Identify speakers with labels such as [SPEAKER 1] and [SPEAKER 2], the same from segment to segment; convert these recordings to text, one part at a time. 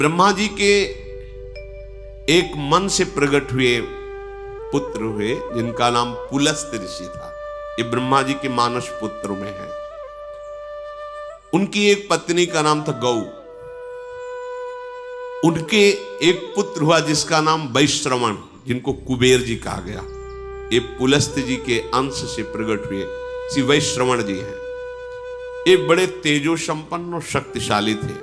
[SPEAKER 1] ब्रह्मा जी के एक मन से प्रकट हुए पुत्र हुए जिनका नाम पुलस्त्य ऋषि था। ये ब्रह्मा जी के मानस पुत्र में है। उनकी एक पत्नी का नाम था गौ। उनके एक पुत्र हुआ जिसका नाम वैश्रवण, जिनको कुबेर जी कहा गया। ये पुलस्त्य जी के अंश से प्रकट हुए श्री वैश्रवण जी हैं। ये बड़े तेजो संपन्न और शक्तिशाली थे।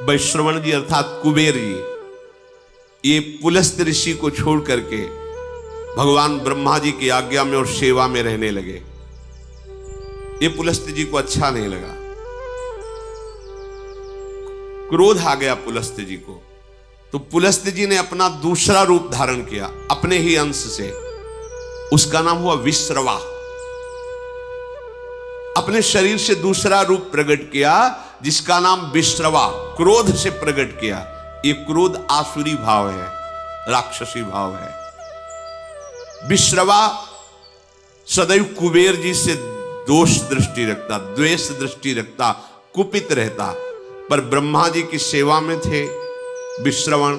[SPEAKER 1] वैश्रवण जी अर्थात कुबेर जी ये पुलस्त्य ऋषि को छोड़ करके भगवान ब्रह्मा जी की आज्ञा में और सेवा में रहने लगे। ये पुलस्त्य जी को अच्छा नहीं लगा, क्रोध आ गया पुलस्त्य जी को। तो पुलस्त्य जी ने अपना दूसरा रूप धारण किया अपने ही अंश से। उसका नाम हुआ विश्रवा। अपने शरीर से दूसरा रूप प्रकट किया जिसका नाम विश्रवा। क्रोध से प्रकट किया। ये क्रोध आसुरी भाव है, राक्षसी भाव है। विश्रवा सदैव कुबेर जी से दोष दृष्टि रखता, द्वेष दृष्टि रखता, कुपित रहता। पर ब्रह्मा जी की सेवा में थे विश्रवण,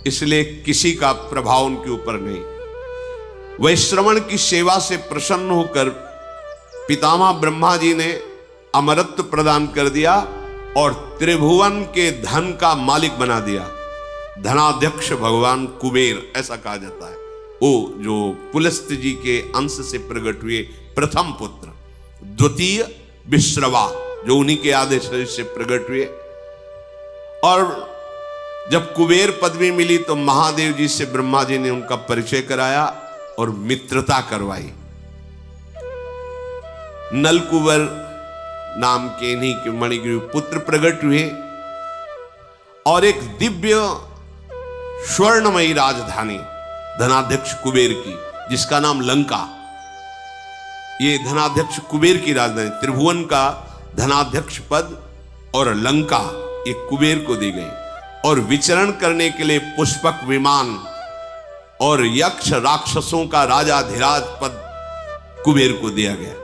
[SPEAKER 1] इसलिए किसी का प्रभाव उनके ऊपर नहीं। वैश्रवण की सेवा से प्रसन्न होकर पितामह ब्रह्मा जी ने अमरत्व प्रदान कर दिया और त्रिभुवन के धन का मालिक बना दिया। धनाध्यक्ष भगवान कुबेर ऐसा कहा जाता है। वो जो पुलस्त्य जी के अंश से प्रकट हुए प्रथम पुत्र, द्वितीय विश्रवा जो उन्हीं के आदेश से प्रकट हुए। और जब कुबेर पदवी मिली तो महादेव जी से ब्रह्मा जी ने उनका परिचय कराया और मित्रता करवाई। नलकुबर नाम के इन्हीं के मणिग्रीव पुत्र प्रकट हुए और एक दिव्य स्वर्णमयी राजधानी धनाध्यक्ष कुबेर की, जिसका नाम लंका। ये धनाध्यक्ष कुबेर की राजधानी, त्रिभुवन का धनाध्यक्ष पद और लंका ये कुबेर को दी गई। और विचरण करने के लिए पुष्पक विमान और यक्ष राक्षसों का राजाधिराज पद कुबेर को दिया गया।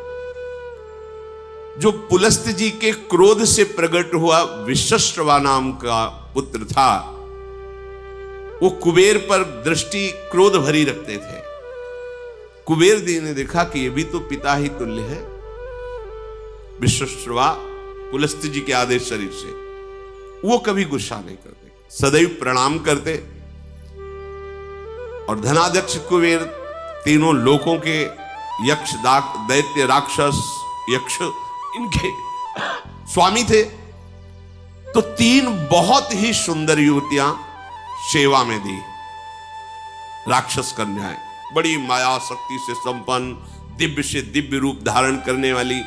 [SPEAKER 1] जो पुलस्त्य जी के क्रोध से प्रकट हुआ विश्रवा नाम का पुत्र था, वो कुबेर पर दृष्टि क्रोध भरी रखते थे। कुबेर जी ने देखा कि ये भी तो पिता ही तुल्य है। विश्रवा पुलस्त्य जी के आदेश शरीर से वो कभी गुस्सा नहीं करते, सदैव प्रणाम करते। और धनाध्यक्ष कुबेर तीनों लोकों के यक्ष दैत्य राक्षस यक्ष इनके स्वामी थे। तो तीन बहुत ही सुंदर युवतियां सेवा में दी। राक्षस कन्याएं, बड़ी माया शक्ति से संपन्न, दिव्य से दिव्य रूप धारण करने वाली,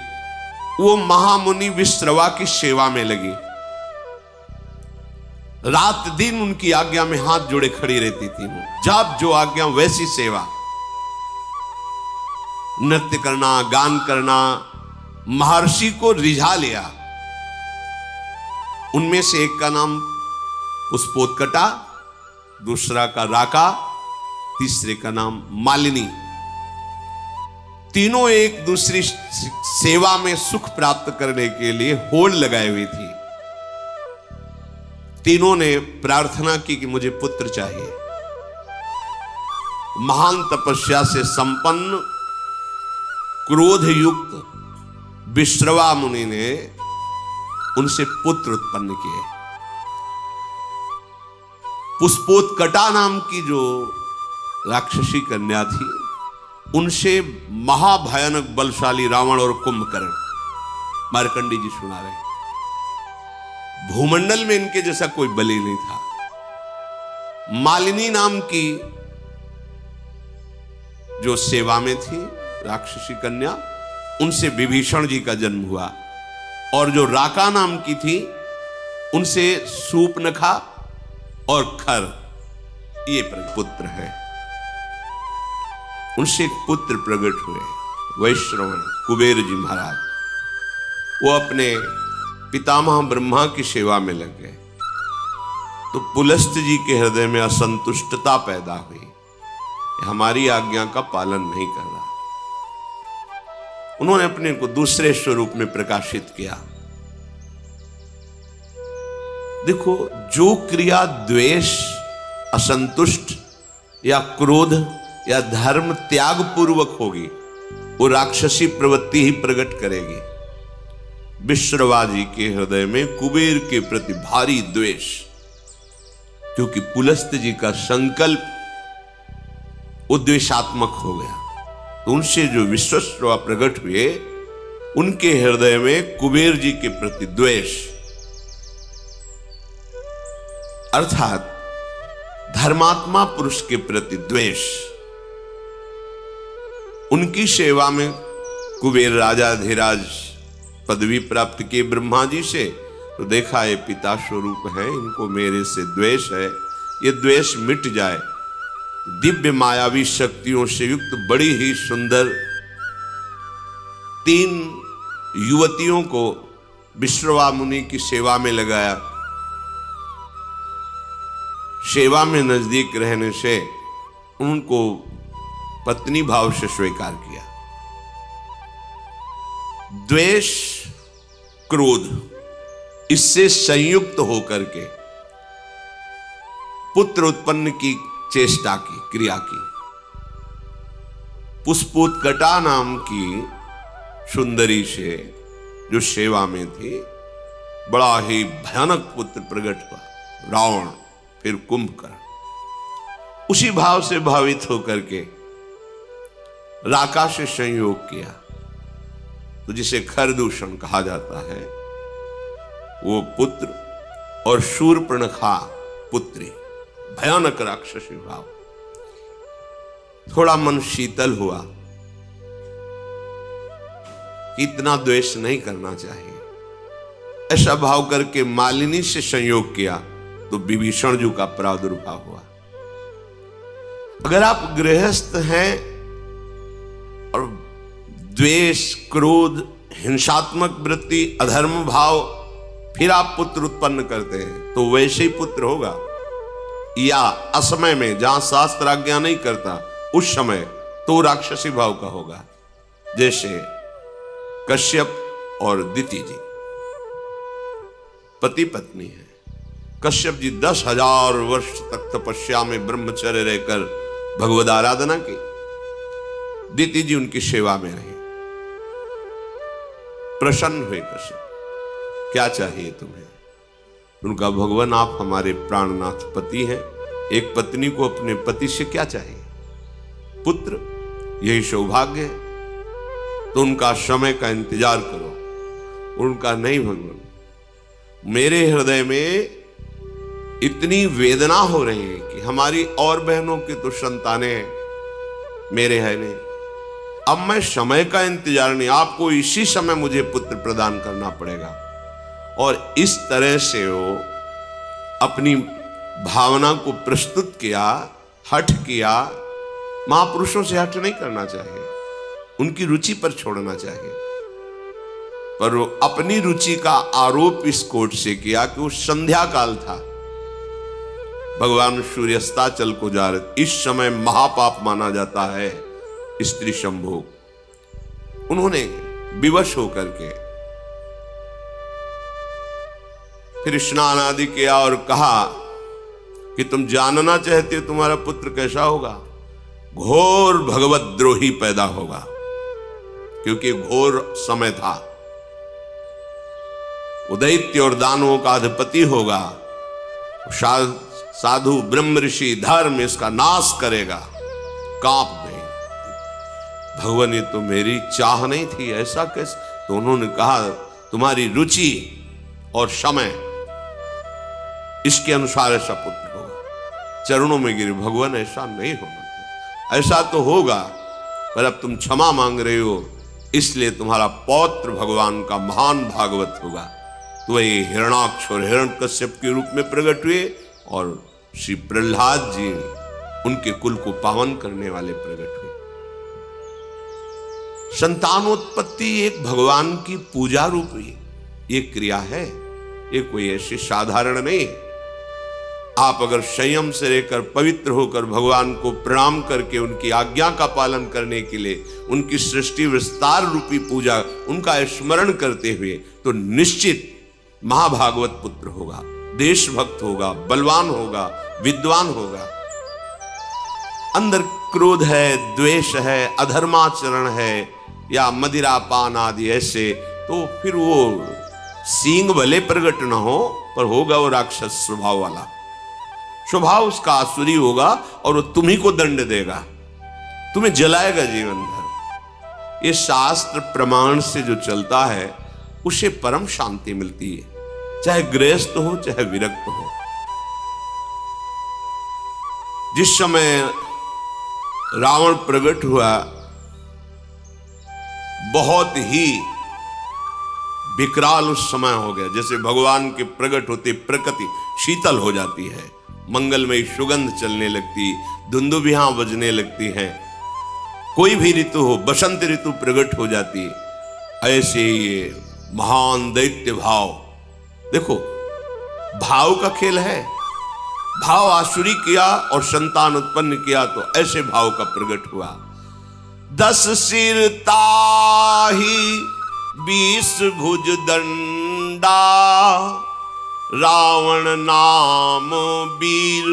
[SPEAKER 1] वो महामुनि विश्रवा की सेवा में लगी। रात दिन उनकी आज्ञा में हाथ जोड़े खड़ी रहती थी। जब जो आज्ञा वैसी सेवा, नृत्य करना, गान करना, महर्षि को रिझा लिया। उनमें से एक का नाम पुष्पोत्कटा, दूसरा का राका, तीसरे का नाम मालिनी। तीनों एक दूसरी सेवा में सुख प्राप्त करने के लिए होड़ लगाई हुई थी। तीनों ने प्रार्थना की कि मुझे पुत्र चाहिए। महान तपस्या से संपन्न क्रोध युक्त विश्रवा मुनि ने उनसे पुत्र उत्पन्न किए। पुष्पोत्कटा नाम की जो राक्षसी कन्या थी, उनसे महाभयानक बलशाली रावण और कुंभकर्ण, मार्कंडी जी सुना रहे, भूमंडल में इनके जैसा कोई बलि नहीं था। मालिनी नाम की जो सेवा में थी राक्षसी कन्या, उनसे विभीषण जी का जन्म हुआ। और जो राका नाम की थी, उनसे सूपनखा और खर, ये पुत्र है। उनसे एक पुत्र प्रकट हुए वैश्रवण कुबेर जी महाराज। वो अपने पितामह ब्रह्मा की सेवा में लग गए। तो पुलस्त्य जी के हृदय में असंतुष्टता पैदा हुई, हमारी आज्ञा का पालन नहीं कर रहा। उन्होंने अपने को दूसरे स्वरूप में प्रकाशित किया। देखो, जो क्रिया द्वेष, असंतुष्ट या क्रोध या धर्म त्याग पूर्वक होगी, वो राक्षसी प्रवृत्ति ही प्रकट करेगी। विश्रवा जी के हृदय में कुबेर के प्रति भारी द्वेष, क्योंकि पुलस्त जी का संकल्प उद्वेषात्मक हो गया। तो उनसे जो विश्वश्रवा प्रकट हुए, उनके हृदय में कुबेर जी के प्रति द्वेष, अर्थात धर्मात्मा पुरुष के प्रति द्वेष। उनकी सेवा में कुबेर राजा धीराज पदवी प्राप्त किए ब्रह्मा जी से, तो देखा ये पिता स्वरूप है, इनको मेरे से द्वेष है, ये द्वेष मिट जाए। दिव्य मायावी शक्तियों से युक्त बड़ी ही सुंदर 3 युवतियों को विश्रवा मुनि की सेवा में लगाया। सेवा में नजदीक रहने से उनको पत्नी भाव से स्वीकार किया। द्वेष, क्रोध, इससे संयुक्त होकर के पुत्र उत्पन्न की चेष्टा की, क्रिया की। पुष्पोत्कटा नाम की सुंदरी से जो सेवा में थी, बड़ा ही भयानक पुत्र प्रकट हुआ, रावण, फिर कुंभकर्ण। उसी भाव से भावित होकर के राका से संयोग किया, तो जिसे खरदूषण कहा जाता है, वो पुत्र और शूर्पणखा पुत्री, भयानक राक्षसी भाव। थोड़ा मन शीतल हुआ कि इतना द्वेष नहीं करना चाहिए। ऐसा भाव करके मालिनी से संयोग किया, तो विभीषण जी का प्रादुर्भाव हुआ। अगर आप गृहस्थ हैं और द्वेष, क्रोध, हिंसात्मक वृत्ति, अधर्म भाव, फिर आप पुत्र उत्पन्न करते हैं, तो वैसे ही पुत्र होगा। या असमय में, जहां शास्त्र आज्ञा नहीं करता, उस समय तो राक्षसी भाव का होगा। जैसे कश्यप और दिति जी पति पत्नी है। कश्यप जी 10,000 वर्ष तक तपस्या में ब्रह्मचर्य रहकर भगवद आराधना की। दिति जी उनकी सेवा में रही। प्रसन्न हुए कश्यप, क्या चाहिए तुम्हें? उनका, भगवान आप हमारे प्राणनाथ पति हैं, एक पत्नी को अपने पति से क्या चाहिए? पुत्र, यही सौभाग्य है। तो उनका समय का इंतजार करो। उनका, नहीं भगवान, मेरे हृदय में इतनी वेदना हो रही है कि हमारी और बहनों की तो संतानें हैं, मेरे है नहीं। अब मैं समय का इंतजार नहीं, आपको इसी समय मुझे पुत्र प्रदान करना पड़ेगा। और इस तरह से वो अपनी भावना को प्रस्तुत किया, हठ किया। महापुरुषों से हठ नहीं करना चाहिए, उनकी रुचि पर छोड़ना चाहिए। पर वो अपनी रुचि का आरोप इस कोट से किया कि वो संध्या काल था, भगवान सूर्यास्ताचल को जा रहे। इस समय महापाप माना जाता है स्त्री संभोग। उन्होंने विवश होकर के फिर स्नान आदि किया और कहा कि तुम जानना चाहते हो तुम्हारा पुत्र कैसा होगा? घोर भगवद्रोही पैदा होगा, क्योंकि घोर समय था। वो दैत्य और दानवों का अधिपति होगा, साधु ब्रह्म ऋषि धर्म इसका नाश करेगा। कांप गए। भगवान, ये तो मेरी चाह नहीं थी, ऐसा कैसे? तो उन्होंने कहा, तुम्हारी रुचि और समय इसके अनुसार ऐसा पुत्र होगा। चरणों में गिरे, भगवान ऐसा नहीं होना था, ऐसा तो होगा, पर अब तुम क्षमा मांग रहे हो, इसलिए तुम्हारा पौत्र भगवान का महान भागवत होगा। तो वही हिरणाक्ष और हिरण्यकश्यप के रूप में प्रकट हुए, और श्री प्रहलाद जी उनके कुल को पावन करने वाले प्रकट हुए। संतानोत्पत्ति एक भगवान की पूजा रूप ये क्रिया है, ये कोई ऐसी साधारण नहीं है। आप अगर संयम से रहकर पवित्र होकर भगवान को प्रणाम करके उनकी आज्ञा का पालन करने के लिए उनकी सृष्टि विस्तार रूपी पूजा, उनका स्मरण करते हुए, तो निश्चित महाभागवत पुत्र होगा। देशभक्त होगा, बलवान होगा, विद्वान होगा। अंदर क्रोध है, द्वेष है, अधर्माचरण है या मदिरापान आदि ऐसे, तो फिर वो सींग भले प्रकट न हो पर होगा वो राक्षस स्वभाव वाला, स्वभाव उसका आसुरी होगा और वो तुम्ही को दंड देगा, तुम्हें जलाएगा जीवन भर। ये शास्त्र प्रमाण से जो चलता है उसे परम शांति मिलती है, चाहे गृहस्थ हो चाहे विरक्त हो। जिस समय रावण प्रकट हुआ, बहुत ही विकराल उस समय हो गया। जैसे भगवान के प्रकट होते प्रकृति शीतल हो जाती है, मंगलमयी सुगंध चलने लगती, धुंदुभियां बजने लगती हैं, कोई भी ऋतु हो, बसंत ऋतु प्रकट हो जाती। ऐसे ये महान दैत्य भाव, देखो भाव का खेल है, भाव आसुरी किया और संतान उत्पन्न किया तो ऐसे भाव का प्रकट हुआ। 10 सिर ताही 20 भुज दंडा, रावण नाम वीर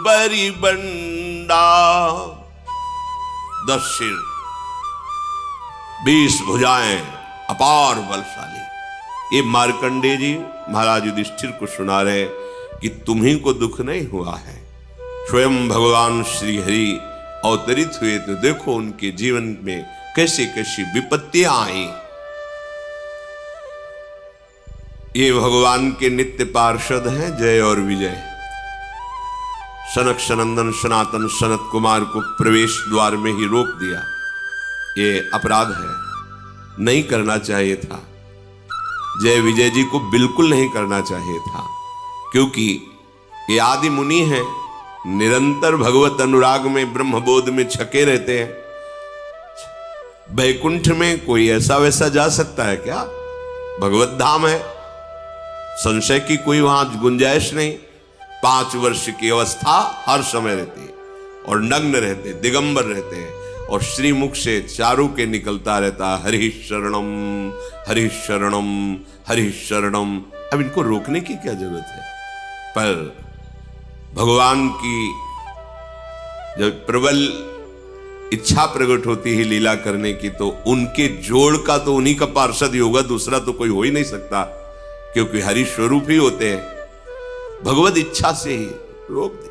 [SPEAKER 1] बरी बंडा। 10 सिर 20 भुजाएं, अपार बलशाली। ये मार्कंडेय जी महाराज युधिष्ठिर को सुना रहे कि तुम्ही को दुख नहीं हुआ है, स्वयं भगवान श्री हरि अवतरित हुए तो देखो उनके जीवन में कैसी कैसी विपत्तियां आई। ये भगवान के नित्य पार्षद हैं जय और विजय। सनक सनंदन सनातन सनत कुमार को प्रवेश द्वार में ही रोक दिया, ये अपराध है, नहीं करना चाहिए था। जय विजय जी को बिल्कुल नहीं करना चाहिए था, क्योंकि ये आदि मुनि हैं, निरंतर भगवत अनुराग में ब्रह्मबोध में छके रहते हैं। वैकुंठ में कोई ऐसा वैसा जा सकता है क्या? भगवत धाम है, संशय की कोई वहां गुंजाइश नहीं। 5 वर्ष की अवस्था हर समय रहती है और नग्न रहते, दिगंबर रहते हैं और श्रीमुख से चारों के निकलता रहता हरि शरणम हरि शरणम हरि शरणम। अब इनको रोकने की क्या जरूरत है? पर भगवान की जब प्रबल इच्छा प्रकट होती है लीला करने की, तो उनके जोड़ का तो उन्हीं का पार्षद ही होगा, दूसरा तो कोई हो ही नहीं सकता, क्योंकि हरि स्वरूप ही होते हैं। भगवत इच्छा से ही रोक दिया।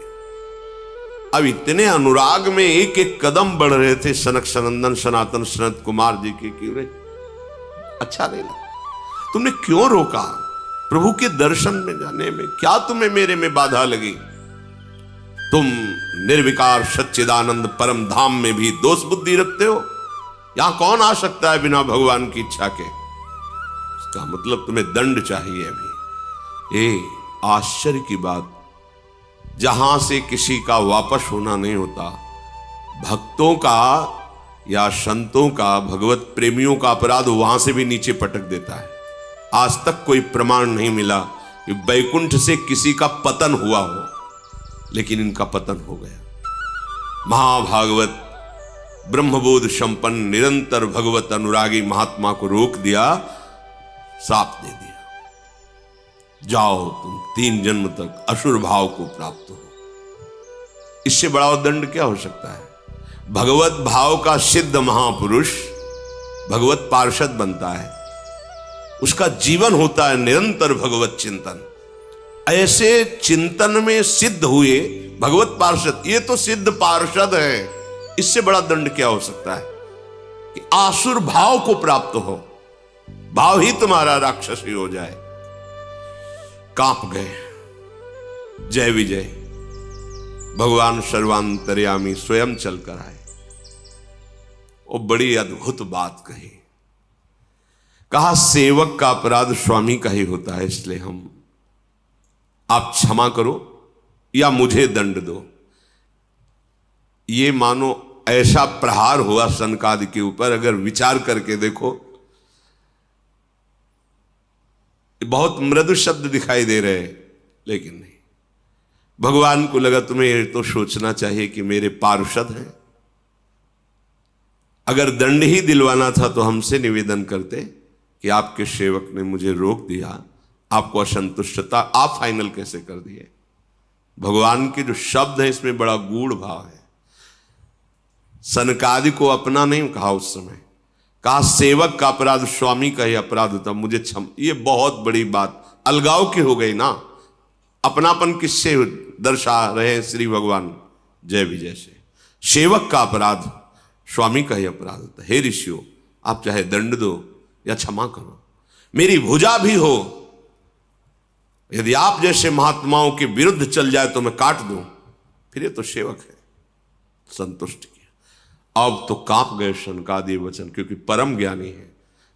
[SPEAKER 1] अब इतने अनुराग में एक एक कदम बढ़ रहे थे सनक सनंदन सनातन सनत कुमार जी के, कि अच्छा नहीं लगा। तुमने क्यों रोका? प्रभु के दर्शन में जाने में क्या तुम्हें मेरे में बाधा लगी? तुम निर्विकार सच्चिदानंद परम धाम में भी दोष बुद्धि रखते हो। यहां कौन आ सकता है बिना भगवान की इच्छा के? इसका मतलब तुम्हें दंड चाहिए। अभी ये आश्चर्य की बात, जहां से किसी का वापस होना नहीं होता, भक्तों का या संतों का, भगवत प्रेमियों का अपराध वहां से भी नीचे पटक देता है। आज तक कोई प्रमाण नहीं मिला कि वैकुंठ से किसी का पतन हुआ हो, लेकिन इनका पतन हो गया। महाभागवत ब्रह्मबोध संपन्न निरंतर भगवत अनुरागी महात्मा को रोक दिया, साप दे दिया, जाओ तुम 3 जन्म तक असुर भाव को प्राप्त हो। इससे बड़ा दंड क्या हो सकता है? भगवत भाव का सिद्ध महापुरुष भगवत पार्षद बनता है, उसका जीवन होता है निरंतर भगवत चिंतन। ऐसे चिंतन में सिद्ध हुए भगवत पार्षद, ये तो सिद्ध पार्षद है, इससे बड़ा दंड क्या हो सकता है कि आसुर भाव को प्राप्त हो, भाव ही तुम्हारा राक्षसी हो जाए। कांप गए। जय विजय भगवान सर्वांतर्यामी स्वयं चलकर आए। वो बड़ी अद्भुत बात कही। कहा सेवक का अपराध स्वामी का ही होता है, इसलिए आप क्षमा करो या मुझे दंड दो। ये मानो ऐसा प्रहार हुआ सनकादि के ऊपर, अगर विचार करके देखो, बहुत मृदु शब्द दिखाई दे रहे हैं, लेकिन नहीं। भगवान को लगा तुम्हें ये तो सोचना चाहिए कि मेरे पार्षद हैं, अगर दंड ही दिलवाना था तो हमसे निवेदन करते कि आपके सेवक ने मुझे रोक दिया, आपको असंतुष्टता आप फाइनल कैसे कर दिए? भगवान के जो शब्द है इसमें बड़ा गूढ़ भाव है। सनकादि को अपना नहीं कहा उस समय, कहा सेवक का अपराध स्वामी का ही अपराध होता, मुझे क्षम। ये बहुत बड़ी बात अलगाव की हो गई ना। अपनापन किससे दर्शा रहे हैं श्री भगवान जय विजय से? सेवक का अपराध स्वामी का ही अपराध होता है। हे ऋषियों, आप चाहे दंड दो या क्षमा करो, मेरी भुजा भी हो, यदि आप जैसे महात्माओं के विरुद्ध चल जाए तो मैं काट दूं, फिर ये तो सेवक है। संतुष्ट किया। अब तो कांप गए शनकादि वचन, क्योंकि परम ज्ञानी है,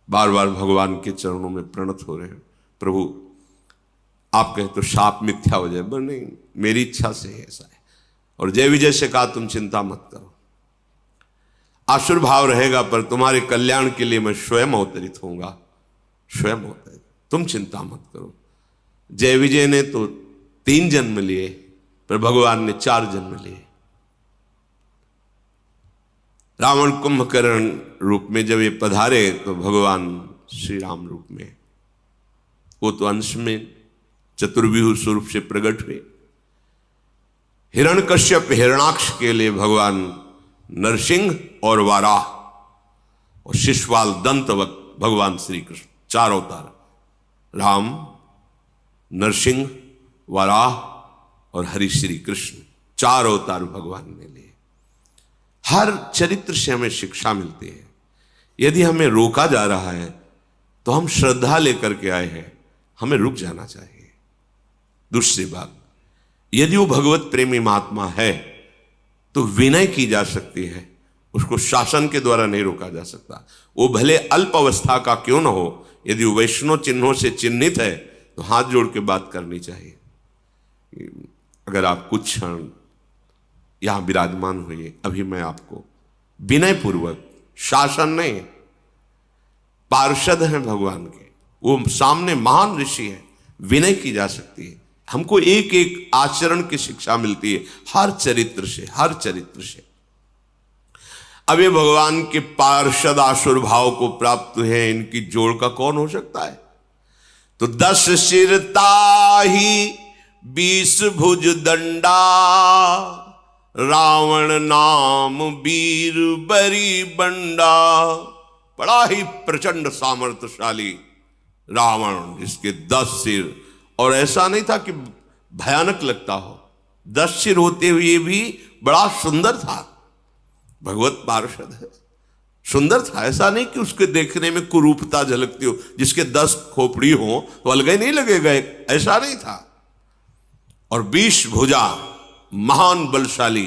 [SPEAKER 1] बार बार भगवान के चरणों में प्रणत हो रहे हैं। प्रभु आप कहे तो शाप मिथ्या हो जाए, पर नहीं, मेरी इच्छा से है ऐसा है। और जय विजय से कहा तुम चिंता मत करो, आसुर भाव रहेगा पर तुम्हारे कल्याण के लिए मैं स्वयं अवतरित होऊंगा, स्वयं अवतरित, तुम चिंता मत करो। जय विजय ने तो 3 जन्म लिए, पर भगवान ने 4 जन्म लिए। रावण कुंभकर्ण रूप में जब ये पधारे तो भगवान श्री राम रूप में, वो तो अंश में चतुर्व्यूह स्वरूप से प्रकट हुए। हिरण्यकश्यप हिरणाक्ष के लिए भगवान नरसिंह और वाराह और शिशुपाल दंतवत भगवान श्री कृष्ण, 4 अवतार, राम, नरसिंह, वाराह और हरि श्री कृष्ण, 4 अवतार भगवान ने लिए। हर चरित्र से हमें शिक्षा मिलती है। यदि हमें रोका जा रहा है तो हम श्रद्धा लेकर के आए हैं, हमें रुक जाना चाहिए। दूसरी बात, यदि वो भगवत प्रेमी महात्मा है तो विनय की जा सकती है, उसको शासन के द्वारा नहीं रोका जा सकता। वो भले अल्प अवस्था का क्यों ना हो, यदि वो वैष्णव चिन्हों से चिन्हित है तो हाथ जोड़ के बात करनी चाहिए। अगर आप कुछ क्षण यहां विराजमान हुए, अभी मैं आपको विनय पूर्वक, शासन नहीं, पार्षद हैं भगवान के, वो सामने महान ऋषि है, विनय की जा सकती है। हमको एक एक आचरण की शिक्षा मिलती है हर चरित्र से, हर चरित्र से। अब ये भगवान के पार्षद आसुर भाव को प्राप्त है, इनकी जोड़ का कौन हो सकता है? तो 10 सिर ताही 20 भुज दंडा, रावण नाम वीर बरी बंडा। बड़ा ही प्रचंड सामर्थ्यशाली रावण, जिसके 10 सिर, और ऐसा नहीं था कि भयानक लगता हो, 10 सिर होते हुए भी बड़ा सुंदर था। भगवत पार्षद है, सुंदर था, ऐसा नहीं कि उसके देखने में कुरूपता झलकती हो, जिसके 10 खोपड़ी हो तो अलग नहीं लगेगा, ऐसा नहीं था। और 20 भुजा, महान बलशाली,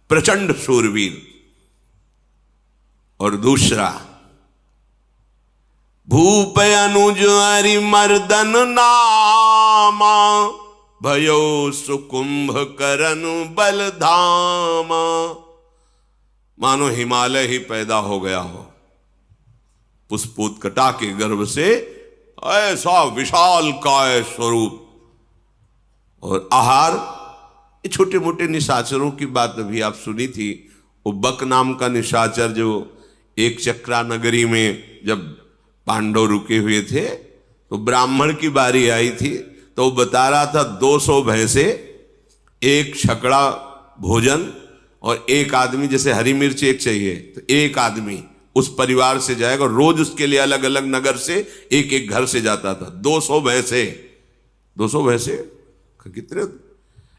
[SPEAKER 1] प्रचंड शूरवीर। और दूसरा, भूप अनुज हरि मर्दन नामा, भयो सुकुंभ करन बलधामा। मानो हिमालय ही पैदा हो गया हो, पुष्पोत्कटा के गर्भ से, ऐसा विशाल काय स्वरूप। और आहार, ये छोटे मोटे निशाचरों की बात अभी आप सुनी थी। वो बक नाम का निशाचर जो एक चक्रा नगरी में जब पांडव रुके हुए थे तो ब्राह्मण की बारी आई थी, तो वो बता रहा था 200 भैंसे, 1 छकड़ा भोजन, और 1 आदमी, जैसे हरी मिर्च 1 चाहिए तो 1 आदमी उस परिवार से जाएगा, रोज उसके लिए अलग अलग नगर से एक एक घर से जाता था। 200 भैंसे, 200 भैंसे कितने,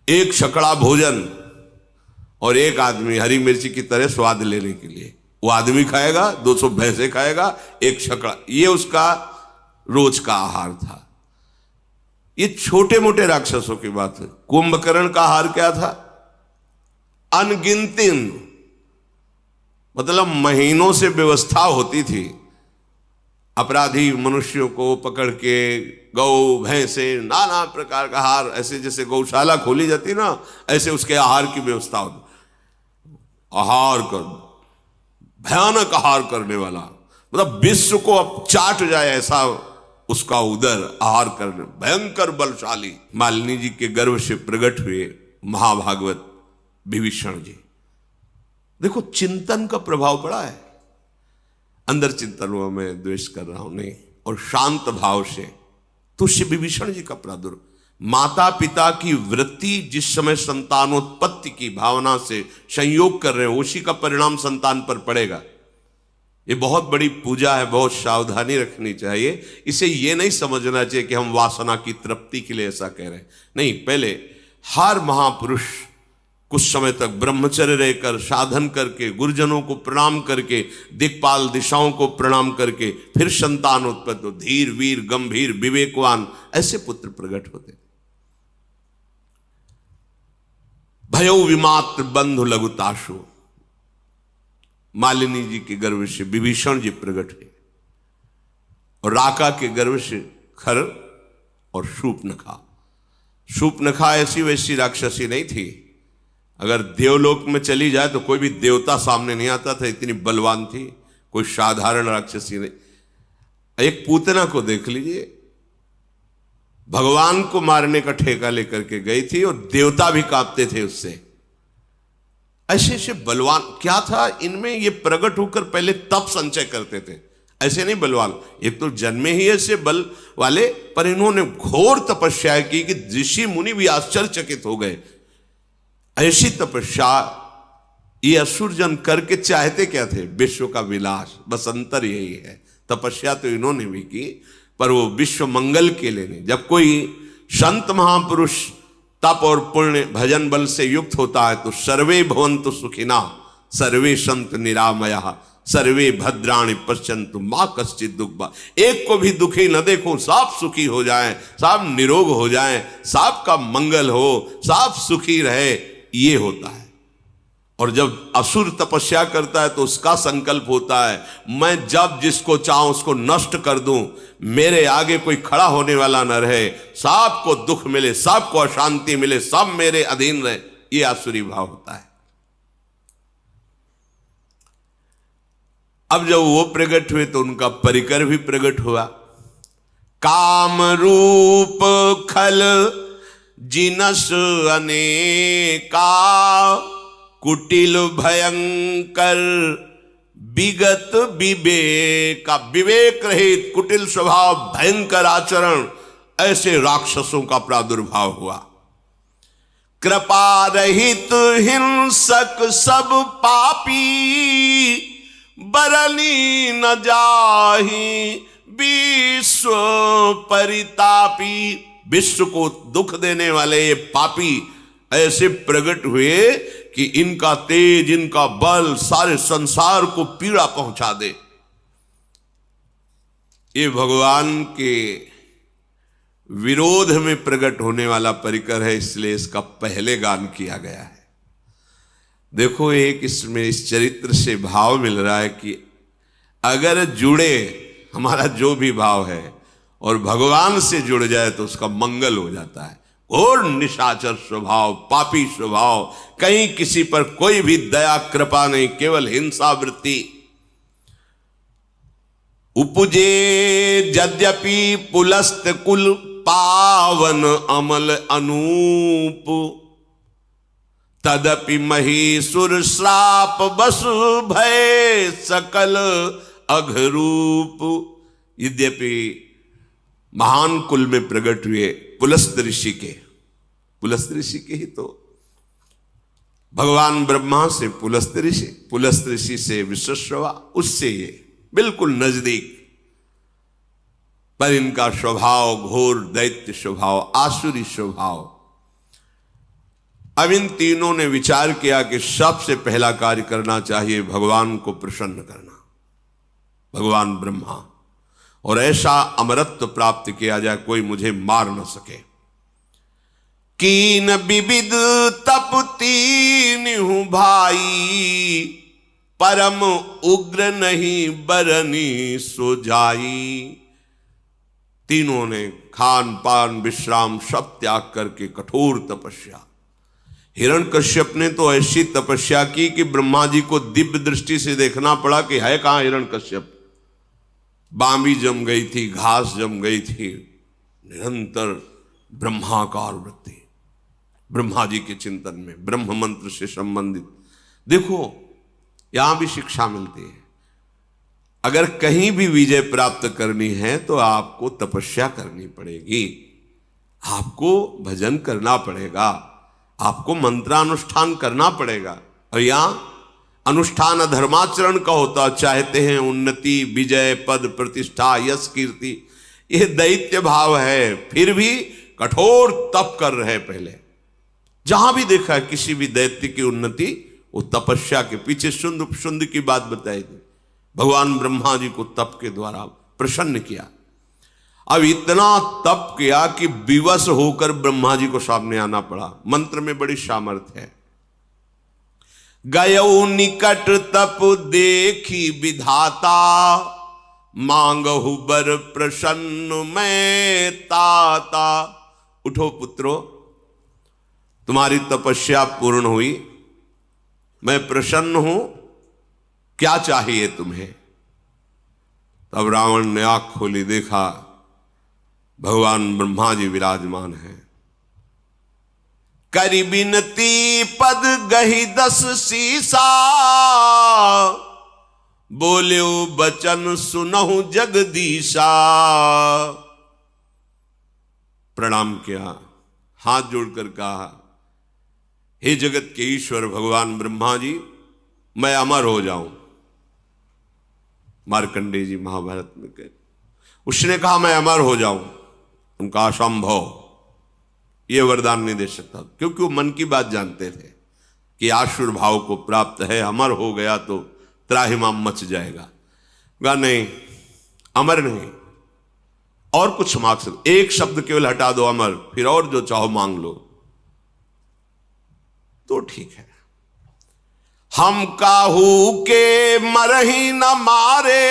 [SPEAKER 1] 1 छकड़ा भोजन और 1 आदमी हरी मिर्ची की तरह स्वाद लेने के लिए। वो आदमी खाएगा, 200 भैंसे खाएगा, 1 छकड़ा, ये उसका रोज का आहार था। ये छोटे मोटे राक्षसों की बात है। कुंभकर्ण का आहार क्या था? अनगिनती, मतलब महीनों से व्यवस्था होती थी अपराधी मनुष्यों को पकड़ के, गौ भैंसे, नाना प्रकार का आहार, ऐसे जैसे गौशाला खोली जाती ना, ऐसे उसके आहार की व्यवस्था होती। आहार कर, भयानक आहार करने वाला, मतलब विश्व को अब चाट जाए ऐसा उसका उदर, आहार करने, भयंकर बलशाली। मालिनी जी के गर्भ से प्रकट हुए महाभागवत विभीषण जी। देखो चिंतन का प्रभाव पड़ा है, अंदर चिंतन हुआ, मैं द्वेष कर रहा हूं नहीं, और शांत भाव से तो श्री विभीषण जी का प्रादुर्भाव, माता पिता की वृत्ति जिस समय संतानोत्पत्ति की भावना से संयोग कर रहे हैं, उसी का परिणाम संतान पर पड़ेगा। ये बहुत बड़ी पूजा है, बहुत सावधानी रखनी चाहिए। इसे ये नहीं समझना चाहिए कि हम वासना की तृप्ति के लिए ऐसा कह रहे हैं, नहीं। पहले हर महापुरुष कुछ समय तक ब्रह्मचर्य रहकर साधन करके, गुरुजनों को प्रणाम करके, दिक्पाल दिशाओं को प्रणाम करके फिर संतान उत्पत्ति, धीर वीर गंभीर विवेकवान ऐसे पुत्र प्रकट होते। भयो विमात्र बंधु लघुताशु, मालिनी जी के गर्भ से विभीषण जी प्रकट हुए और राका के गर्भ से खर और शूर्पणखा। शूर्पणखा ऐसी वैसी राक्षसी नहीं थी, अगर देवलोक में चली जाए तो कोई भी देवता सामने नहीं आता था, इतनी बलवान थी, कोई साधारण राक्षसी नहीं। एक पूतना को देख लीजिए, भगवान को मारने का ठेका लेकर के गई थी और देवता भी कांपते थे उससे। ऐसे ऐसे बलवान क्या था इनमें, ये प्रकट होकर पहले तप संचय करते थे। ऐसे नहीं बलवान, एक तो जन्मे ही ऐसे बल वाले, पर इन्होंने घोर तपस्या की कि ऋषि मुनि भी आश्चर्यचकित हो गए। ऐसी तपस्या ये असुरजन करके चाहते क्या थे? विश्व का विलास, बस अंतर यही है। तपस्या तो इन्होंने भी की, पर वो विश्व मंगल के लिए नहीं। जब कोई संत महापुरुष तप और पुण्य भजन बल से युक्त होता है तो सर्वे भवन्तु सुखिना, सर्वे संत निरामया, सर्वे भद्राणि पश्यन्तु मां कश्चित् दुःख। एक को भी दुखी न देखो, सब सुखी हो जाएं, सब निरोग हो जाएं, सबका मंगल हो, सब सुखी रहे, ये होता है। और जब असुर तपस्या करता है तो उसका संकल्प होता है मैं जब जिसको चाहूं उसको नष्ट कर दूं, मेरे आगे कोई खड़ा होने वाला न रहे, सबको दुख मिले, सबको अशांति मिले, सब मेरे अधीन रहे। ये आसुरी भाव होता है। अब जब वो प्रकट हुए तो उनका परिकर भी प्रकट हुआ। काम रूप खल जिनस अनेका, कुटिल भयंकर विगत विवेका। विवेक रहित कुटिल स्वभाव, भयंकर आचरण, ऐसे राक्षसों का प्रादुर्भाव हुआ। कृपा रहित हिंसक सब पापी, बरनी न जाहि विश्व परितापी। विश्व को दुख देने वाले ये पापी ऐसे प्रकट हुए कि इनका तेज, इनका बल सारे संसार को पीड़ा पहुंचा दे। ये भगवान के विरोध में प्रकट होने वाला परिकर है, इसलिए इसका पहले गान किया गया है। देखो, एक इसमें इस चरित्र से भाव मिल रहा है कि अगर जुड़े हमारा जो भी भाव है और भगवान से जुड़ जाए तो उसका मंगल हो जाता है। घोर निशाचर स्वभाव, पापी स्वभाव, कहीं किसी पर कोई भी दया कृपा नहीं, केवल हिंसा वृत्ति। उपजे यद्यपि पुलस्त कुल, पावन अमल अनूप, तदपि महीसुर श्राप बस भय सकल अघरूप। यद्यपि महान कुल में प्रकट हुए पुलस्त ऋषि के ही तो भगवान ब्रह्मा से पुलस्त ऋषि से विश्वश्रवा, उससे ये बिल्कुल नजदीक, पर इनका स्वभाव घोर दैत्य स्वभाव, आसुरी स्वभाव। अब इन तीनों ने विचार किया कि सबसे पहला कार्य करना चाहिए भगवान को प्रसन्न करना, भगवान ब्रह्मा, और ऐसा अमरत्व प्राप्त किया जाए कोई मुझे मार न सके। कीन विविध तप तीनहु भाई, परम उग्र नहीं बरनी सो जाई। तीनों ने खान पान विश्राम सब त्याग करके कठोर तपस्या। हिरण्यकश्यप ने तो ऐसी तपस्या की कि ब्रह्मा जी को दिव्य दृष्टि से देखना पड़ा कि है कहां हिरण्यकश्यप। बामी जम गई थी, घास जम गई थी, निरंतर ब्रह्माकार वृत्ति, ब्रह्मा जी के चिंतन में, ब्रह्म मंत्र से संबंधित। देखो, यहां भी शिक्षा मिलती है। अगर कहीं भी विजय प्राप्त करनी है तो आपको तपस्या करनी पड़ेगी, आपको भजन करना पड़ेगा, आपको मंत्रानुष्ठान करना पड़ेगा। और यहां अनुष्ठान धर्माचरण का होता, चाहते हैं उन्नति, विजय, पद, प्रतिष्ठा, यश, कीर्ति, यह दैत्य भाव है, फिर भी कठोर तप कर रहे। पहले जहां भी देखा है किसी भी दैत्य की उन्नति, वो तपस्या के पीछे शुंद की बात बताई थी। भगवान ब्रह्मा जी को तप के द्वारा प्रसन्न किया। अब इतना तप किया कि विवश होकर ब्रह्मा जी को सामने आना पड़ा। मंत्र में बड़ी सामर्थ्य है। गयौ निकट तप देखी विधाता, मांगहु बर प्रसन्न मैं ताता। उठो पुत्रो, तुम्हारी तपस्या पूर्ण हुई, मैं प्रसन्न हूं, क्या चाहिए तुम्हें? तब रावण ने आंख खोली, देखा भगवान ब्रह्मा जी विराजमान हैं। करी बिनती पद गही 10 सीसा, बोल्यो बचन सुनहु जगदीशा। प्रणाम किया, हाथ जोड़कर कहा, हे जगत के ईश्वर भगवान ब्रह्मा जी, मैं अमर हो जाऊं। मार्कंडेय जी महाभारत में कहते, उसने कहा मैं अमर हो जाऊं। उनका असंभव, ये वरदान नहीं दे सकता, क्योंकि वो मन की बात जानते थे कि आसुर भाव को प्राप्त है, अमर हो गया तो त्राहिमाम मच जाएगा। कहा नहीं, अमर नहीं, और कुछ मांग सकते, एक शब्द केवल हटा दो अमर, फिर और जो चाहो मांग लो तो ठीक है। हम काहू के मरही न मारे,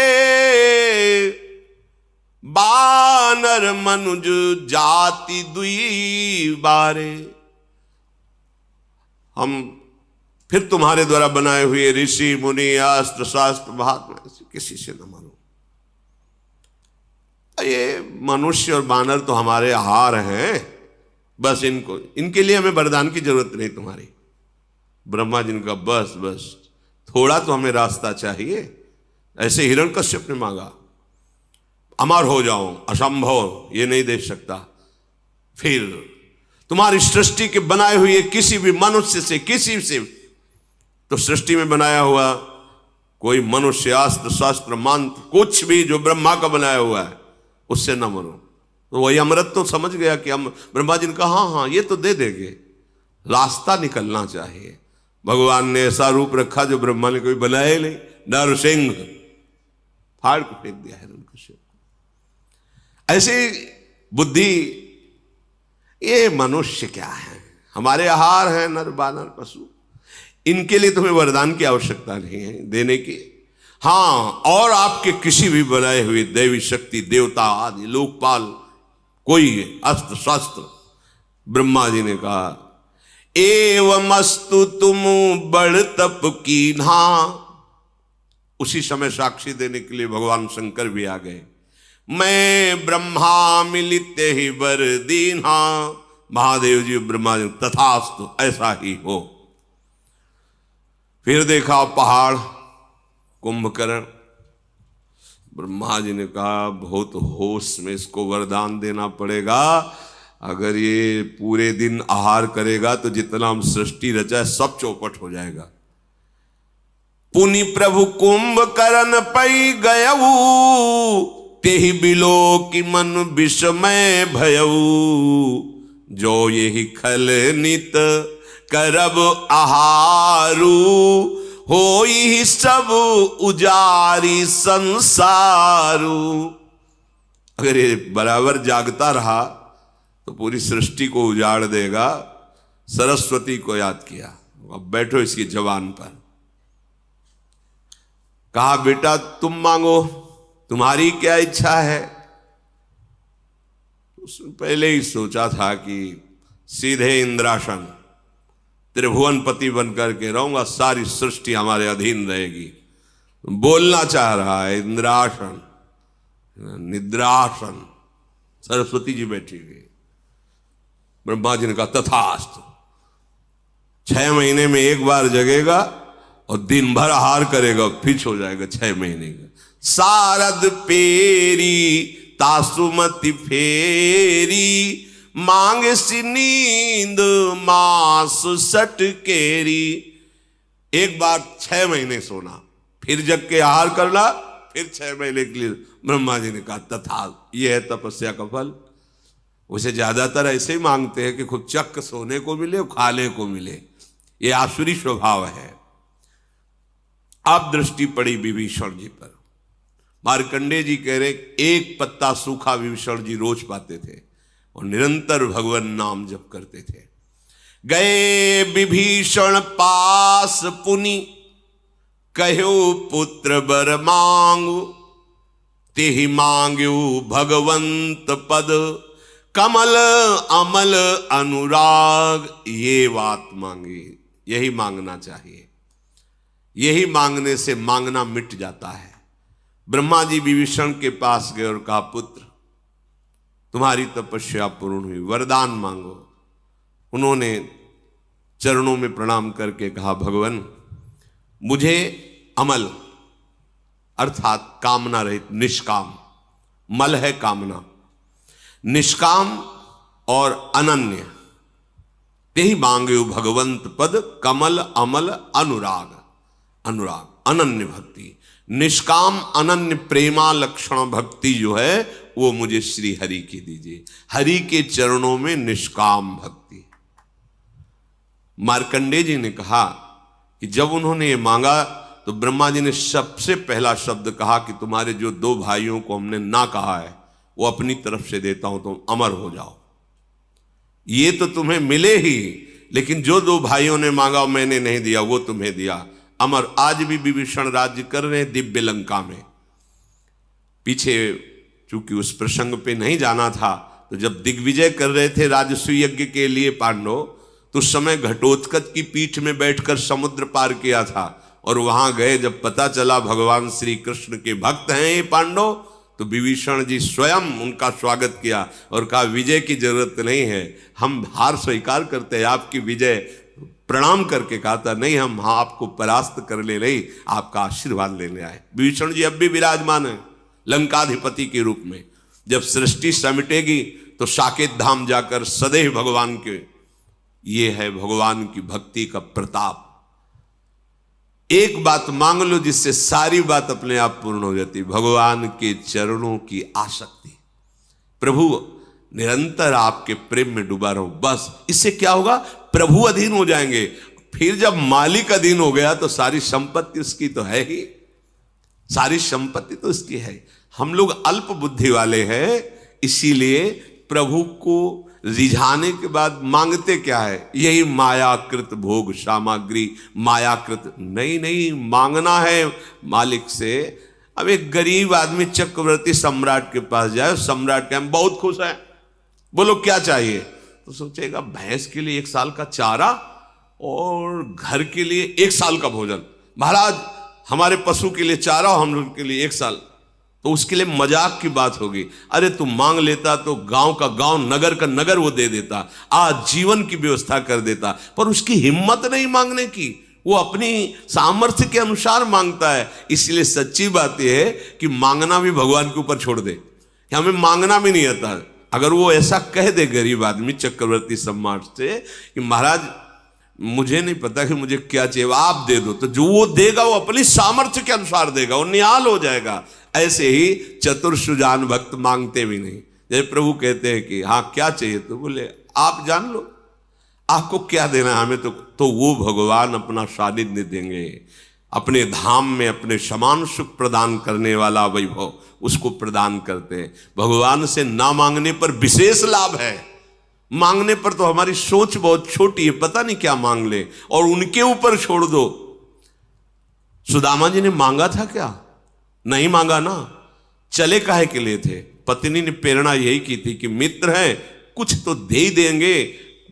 [SPEAKER 1] बानर मनुज जाति दुई बारे। हम फिर तुम्हारे द्वारा बनाए हुए ऋषि मुनि अस्त्र शास्त्र महात्मा किसी से न मानो। ये मनुष्य और बानर तो हमारे आहार हैं, बस इनके लिए हमें वरदान की जरूरत नहीं तुम्हारी। ब्रह्मा जी ने कहा बस बस, थोड़ा तो हमें रास्ता चाहिए। ऐसे हिरण्यकश्यप ने मांगा, अमर हो जाऊं, असंभव, ये नहीं दे सकता। फिर तुम्हारी सृष्टि के बनाए हुए किसी भी मनुष्य से, किसी से, तो सृष्टि में बनाया हुआ कोई मनुष्य, अस्त्र शास्त्र मंत्र, कुछ भी जो ब्रह्मा का बनाया हुआ है, उससे न मनो। तो वही अमृत तो समझ गया कि हम, ब्रह्मा जी ने कहा हाँ हाँ ये तो दे देंगे, रास्ता निकलना चाहिए। भगवान ने ऐसा रूप रखा जो ब्रह्मा ने कोई बनाया ही नहीं, नरसिंह, फाड़ के फेंक दिया है हिरण्यकश्यप को। ऐसे बुद्धि, ये मनुष्य क्या है, हमारे आहार है नर बानर पशु, इनके लिए तुम्हें वरदान की आवश्यकता नहीं है देने की। हाँ, और आपके किसी भी बनाए हुए दैवी शक्ति, देवता आदि, लोकपाल, कोई अस्त्र शस्त्र, ब्रह्मा जी ने कहा एवमस्तु तुम बड़ तप कीन्हा। उसी समय साक्षी देने के लिए भगवान शंकर भी आ गए। मैं ब्रह्मा मिलित ही वर दीन्हा। महादेव जी ब्रह्मा जी, तथास्तु, ऐसा ही हो। फिर देखा पहाड़, कुंभकर्ण। ब्रह्मा जी ने कहा बहुत होश में इसको वरदान देना पड़ेगा, अगर ये पूरे दिन आहार करेगा तो जितना हम सृष्टि रचा है सब चौपट हो जाएगा। पुनि प्रभु कुंभकर्ण पै गयऊ, तेहि बिलो कि मन विषमय भयऊ। जो यही खल नित करब आहारू, हो ही सब उजारी संसारू। अगर ये बराबर जागता रहा तो पूरी सृष्टि को उजाड़ देगा। सरस्वती को याद किया, अब बैठो इसकी जबान पर। कहा बेटा तुम मांगो, तुम्हारी क्या इच्छा है? उसने पहले ही सोचा था कि सीधे इंद्रासन, त्रिभुवनपति बनकर के रहूंगा, सारी सृष्टि हमारे अधीन रहेगी। बोलना चाह रहा है इंद्रासन, निद्रासन। सरस्वती जी बैठी हुई। ब्रह्मा जी ने कहा तथास्तु। 6 महीने में एक बार जगेगा और दिन भर आहार करेगा, फिर सो जाएगा 6 महीने का। सारद पेरी तासुमति फेरी, मांग सी नींद मास सटकेरी। एक बार 6 महीने सोना, फिर जग के आहार करना, फिर 6 महीने के लिए। ब्रह्मा जी ने कहा तथा, यह है तपस्या का फल। उसे ज्यादातर ऐसे ही मांगते हैं कि खूब चक्क सोने को मिले, खाने को मिले। ये आसुरी स्वभाव है। अब दृष्टि पड़ी विभीषण जी पर। मार्कंडेय जी कह रहे एक पत्ता सूखा विभीषण जी रोज पाते थे और निरंतर भगवान नाम जप करते थे। गए विभीषण पास पुनि, कहो पुत्र बर मांगु, तेहि मांग्यो भगवंत पद, कमल अमल अनुराग। ये बात मांगी, यही मांगना चाहिए। यही मांगने से मांगना मिट जाता है। ब्रह्मा जी विभीषण के पास गए और कहा पुत्र तुम्हारी तपस्या पूर्ण हुई, वरदान मांगो। उन्होंने चरणों में प्रणाम करके कहा भगवान मुझे अमल अर्थात कामना रहित, निष्काम, मल है कामना, निष्काम और अनन्य, तेहि मांगे भगवंत पद, कमल अमल अनुराग। अनुराग अनन्य भक्ति, निष्काम अनन्य प्रेमा लक्षण भक्ति जो है वो मुझे श्री हरि की दीजिए। हरि के चरणों में निष्काम भक्ति। मार्कंडेय जी ने कहा कि जब उन्होंने ये मांगा तो ब्रह्मा जी ने सबसे पहला शब्द कहा कि तुम्हारे जो 2 भाइयों को हमने ना कहा है वो अपनी तरफ से देता हूं, तुम अमर हो जाओ। ये तो तुम्हें मिले ही, लेकिन जो 2 भाइयों ने मांगा मैंने नहीं दिया, वो तुम्हें दिया। अमर आज भी विभीषण राज्य कर रहे हैं दिव्य लंका में। पीछे चूंकि उस प्रसंग पे नहीं जाना था, तो जब दिग्विजय कर रहे थे राजसूय यज्ञ के लिए पांडव, तो उस समय घटोत्कच की पीठ में बैठकर समुद्र पार किया था। और वहां गए, जब पता चला भगवान श्री कृष्ण के भक्त हैं ये पांडव, तो विभीषण जी स्वयं उनका स्वागत किया और कहा विजय की जरूरत नहीं है, हम हार स्वीकार करते हैं, आपकी विजय। प्रणाम करके कहा था नहीं, हम आपको परास्त करने नहीं, आपका आशीर्वाद लेने आए। विभीषण जी अब भी विराजमान है लंकाधिपति के रूप में। जब सृष्टि समिटेगी तो साकेत धाम जाकर सदैव भगवान के, ये है भगवान की भक्ति का प्रताप। एक बात मांग लो जिससे सारी बात अपने आप पूर्ण हो जाती, भगवान के चरणों की आसक्ति। प्रभु निरंतर आपके प्रेम में डूबा रहो, बस। इससे क्या होगा, प्रभु अधीन हो जाएंगे। फिर जब मालिक अधीन हो गया तो सारी संपत्ति उसकी तो है ही, सारी संपत्ति तो उसकी है। हम लोग अल्प बुद्धि वाले हैं, इसीलिए प्रभु को रिझाने के बाद मांगते क्या है, यही मायाकृत भोग सामग्री, मायाकृत। नहीं, मांगना है मालिक से। अब एक गरीब आदमी चक्रवर्ती सम्राट के पास जाए, सम्राट के हम बहुत खुश हैं, बोलो क्या चाहिए, तो सोचेगा भैंस के लिए 1 साल का चारा और घर के लिए 1 साल का भोजन। महाराज हमारे पशु के लिए चारा और हम लोग के लिए 1 साल, तो उसके लिए मजाक की बात होगी। अरे तुम मांग लेता तो गांव का गांव, नगर का नगर वो दे देता, आज जीवन की व्यवस्था कर देता। पर उसकी हिम्मत नहीं मांगने की, वो अपनी सामर्थ्य के अनुसार मांगता है। इसलिए सच्ची बात यह है कि मांगना भी भगवान के ऊपर छोड़ दे, हमें मांगना भी नहीं आता। अगर वो ऐसा कह दे गरीब आदमी चक्रवर्ती सम्राट से कि महाराज मुझे नहीं पता कि मुझे क्या चाहिए, आप दे दो, तो जो वो देगा वो अपनी सामर्थ्य के अनुसार देगा, वो निहाल हो जाएगा। ऐसे ही चतुर सुजान भक्त मांगते भी नहीं। जैसे प्रभु कहते हैं कि हाँ क्या चाहिए, तो बोले आप जान लो आपको क्या देना है हमें, तो वो भगवान अपना सानिध्य देंगे, अपने धाम में अपने समान सुख प्रदान करने वाला वैभव उसको प्रदान करते हैं। भगवान से ना मांगने पर विशेष लाभ है, मांगने पर तो हमारी सोच बहुत छोटी है, पता नहीं क्या मांग ले, और उनके ऊपर छोड़ दो। सुदामा जी ने मांगा था क्या, नहीं मांगा ना, चले काहे के लिए थे। पत्नी ने प्रेरणा यही की थी कि मित्र हैं कुछ तो दे ही देंगे,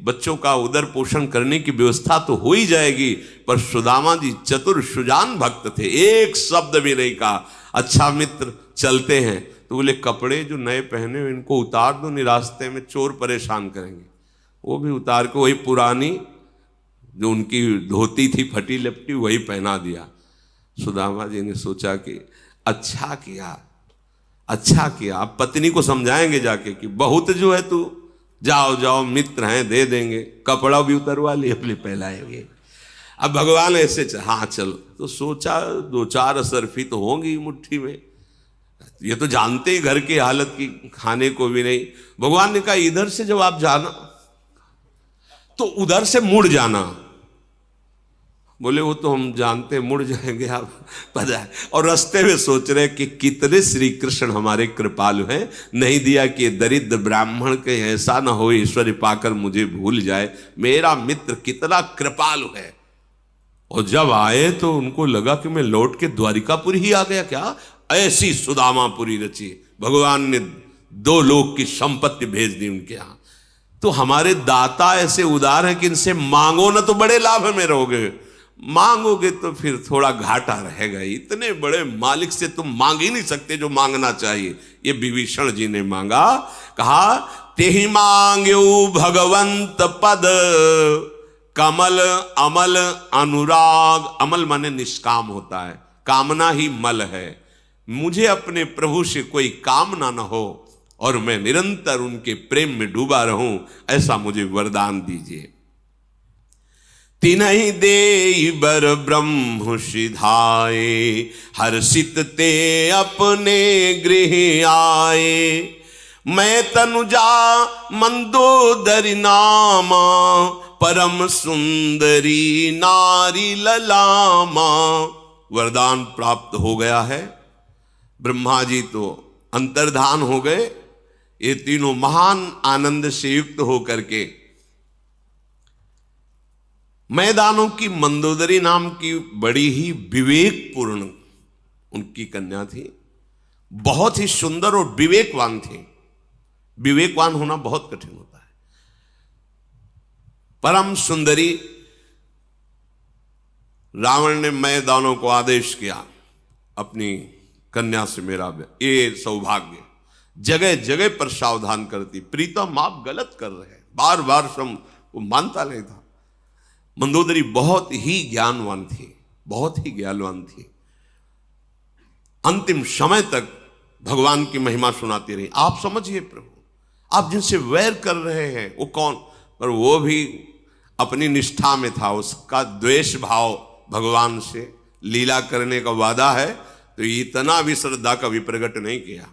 [SPEAKER 1] बच्चों का उदर पोषण करने की व्यवस्था तो हो ही जाएगी। पर सुदामा जी चतुर सुजान भक्त थे, एक शब्द भी नहीं कहा। अच्छा मित्र चलते हैं, तो बोले कपड़े जो नए पहने हुए इनको उतार दो, नहीं रास्ते में चोर परेशान करेंगे। वो भी उतार के वही पुरानी जो उनकी धोती थी फटी लपटी वही पहना दिया। सुदामा जी ने सोचा कि अच्छा किया, अच्छा किया। अब पत्नी को समझाएंगे जाके कि बहुत जो है तू, जाओ जाओ मित्र हैं दे देंगे, कपड़ा भी उतरवा लिए अपने पहलाएंगे। अब भगवान ऐसे हाँ चलो, तो सोचा 2-4 असरफी तो होंगी मुट्ठी में, ये तो जानते ही घर की हालत की, खाने को भी नहीं। भगवान ने कहा इधर से जब आप जाना तो उधर से मुड़ जाना। बोले वो तो हम जानते, मुड़ जाएंगे आप, पता है। और रास्ते में सोच रहे कि कितने श्री कृष्ण हमारे कृपालु हैं, नहीं दिया कि दरिद्र ब्राह्मण के ऐसा ना हो ईश्वर पाकर मुझे भूल जाए, मेरा मित्र कितना कृपालु है। और जब आए तो उनको लगा कि मैं लौट के द्वारिकापुरी ही आ गया क्या, ऐसी सुदामापुरी रची। भगवान ने 2 लोक की संपत्ति भेज दी उनके यहां। तो हमारे दाता ऐसे उदार हैं कि इनसे मांगो ना तो बड़े लाभ में रहोगे, मांगोगे तो फिर थोड़ा घाटा रहेगा। इतने बड़े मालिक से तुम मांग ही नहीं सकते जो मांगना चाहिए। ये विभीषण जी ने मांगा, कहा तेहि मांग्यो भगवंत पद, कमल अमल अनुराग। अमल माने निष्काम होता है, कामना ही मल है। मुझे अपने प्रभु से कोई कामना न हो और मैं निरंतर उनके प्रेम में डूबा रहूं, ऐसा मुझे वरदान दीजिए। तिन्हि देहि बर ब्रह्म सिधाए, हर्षित ते अपने गृह आए। मैं तनुजा मंदोदरी नामा, परम सुंदरी नारी ललामा। वरदान प्राप्त हो गया है। ब्रह्मा जी तो अंतर्धान हो गए। ये तीनों महान आनंद से युक्त होकर के मैदानों की मंदोदरी नाम की बड़ी ही विवेकपूर्ण उनकी कन्या थी, बहुत ही सुंदर और विवेकवान थी। विवेकवान होना बहुत कठिन होता है। परम सुंदरी। रावण ने मैदानों को आदेश किया अपनी कन्या से मेरा ये सौभाग्य, जगह जगह पर सावधान करती, प्रीतम आप गलत कर रहे हैं, बार बार वो मानता नहीं था। मंदोदरी बहुत ही ज्ञानवान थी, बहुत ही ज्ञानवान थी। अंतिम समय तक भगवान की महिमा सुनाती रही। आप समझिए प्रभु, आप जिनसे वैर कर रहे हैं वो कौन, पर वो भी अपनी निष्ठा में था। उसका द्वेष भाव भगवान से लीला करने का वादा है, तो इतना भी श्रद्धा कभी प्रकट नहीं किया।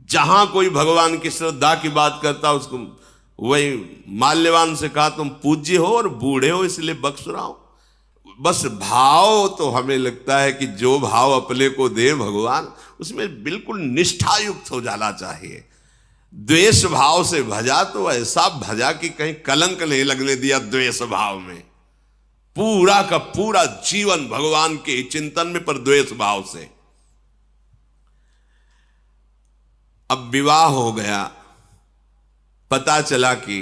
[SPEAKER 1] जहां कोई भगवान की श्रद्धा की बात करता उसको वही माल्यवान से कहा तुम पूज्य हो और बूढ़े हो इसलिए बख्श रहा हूं। बस भाव तो हमें लगता है कि जो भाव अपने को दे भगवान, उसमें बिल्कुल निष्ठा युक्त हो जाना चाहिए। द्वेष भाव से भजा तो ऐसा भजा कि कहीं कलंक नहीं लगने दिया द्वेष भाव में। पूरा का पूरा जीवन भगवान के चिंतन में, पर द्वेष भाव से। अब विवाह हो गया, पता चला कि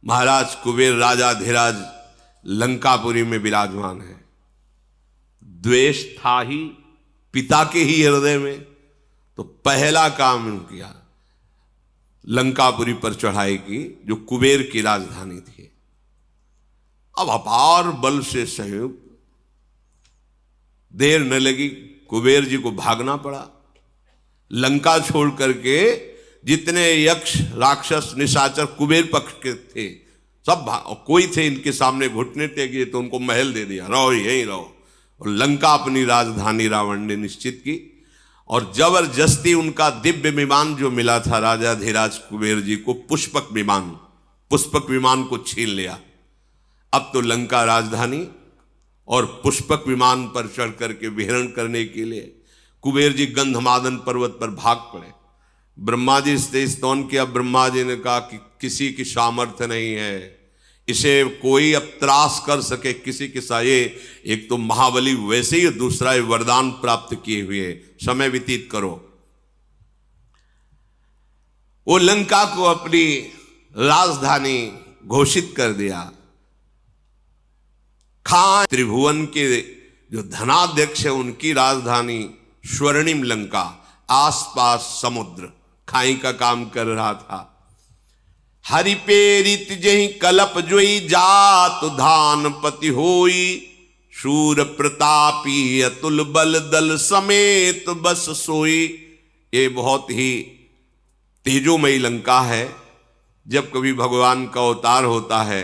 [SPEAKER 1] महाराज कुबेर राजाधिराज लंकापुरी में विराजमान है। द्वेष था ही पिता के ही हृदय में, तो पहला काम किया लंकापुरी पर चढ़ाई की, जो कुबेर की राजधानी थी। अब अपार बल से संयुक्त, देर न लगी, कुबेर जी को भागना पड़ा। लंका छोड़ करके जितने यक्ष राक्षस निशाचर कुबेर पक्ष के थे सब कोई थे इनके सामने घुटने टेके, तो उनको महल दे दिया, रहो यहीं रहो। और लंका अपनी राजधानी रावण ने निश्चित की, और जबरदस्ती उनका दिव्य विमान जो मिला था राजाधिराज कुबेर जी को, पुष्पक विमान को छीन लिया। अब तो लंका राजधानी और पुष्पक विमान पर चढ़ करके विहरण करने के लिए कुबेर जी गंधमादन पर्वत पर भाग पड़े। ब्रह्मा जी से स्तवन किया। ब्रह्मा जी ने कहा कि किसी की सामर्थ्य नहीं है इसे कोई अब त्रास कर सके, किसी के साये। एक तो महाबली वैसे ही, दूसरा वरदान प्राप्त किए हुए, समय व्यतीत करो। वो लंका को अपनी राजधानी घोषित कर दिया। खां त्रिभुवन के जो धनाध्यक्ष है उनकी राजधानी स्वर्णिम लंका, आसपास समुद्र, खाई का काम कर रहा था। हरि पेरित जही कलप जोई जात धान पति होई, शूर प्रतापी अतुल बल दल समेत बस सोई। ये बहुत ही तेजोमयी लंका है। जब कभी भगवान का अवतार होता है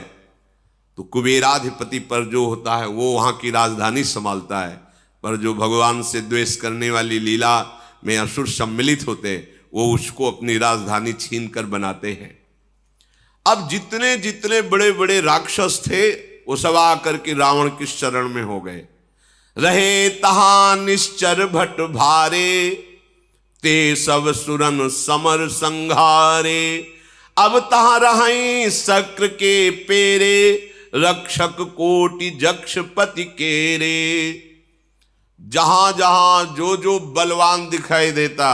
[SPEAKER 1] तो कुबेराधिपति पर जो होता है वो वहाँ की राजधानी संभालता है, पर जो भगवान से द्वेष करने वाली लीला में असुर सम्मिलित होते वो उसको अपनी राजधानी छीन कर बनाते हैं। अब जितने जितने बड़े बड़े राक्षस थे वो सब आकर के रावण की शरण में हो गए। रहे तहां निश्चर भट भारे, ते सब सुरन समर संघारे। अब तहां रहीं शक्र के पेरे, रक्षक कोटि जक्ष पति केरे। जहां जहां जो जो बलवान दिखाई देता,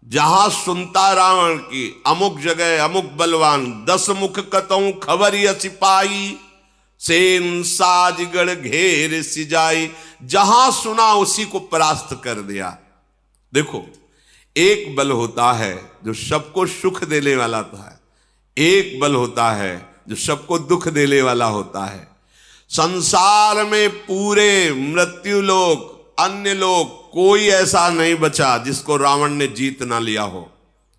[SPEAKER 1] जहां सुनता रावण की अमुक जगह अमुक बलवान, 10 मुख कतऊ खबर सिपाही, सेन साजगढ़ घेर सिजाई। जहां सुना उसी को परास्त कर दिया। देखो, एक बल होता है जो सबको सुख देने वाला था, एक बल होता है जो सबको दुख देने वाला होता है। संसार में पूरे मृत्यु लोक, अन्य लोक, कोई ऐसा नहीं बचा जिसको रावण ने जीत ना लिया हो।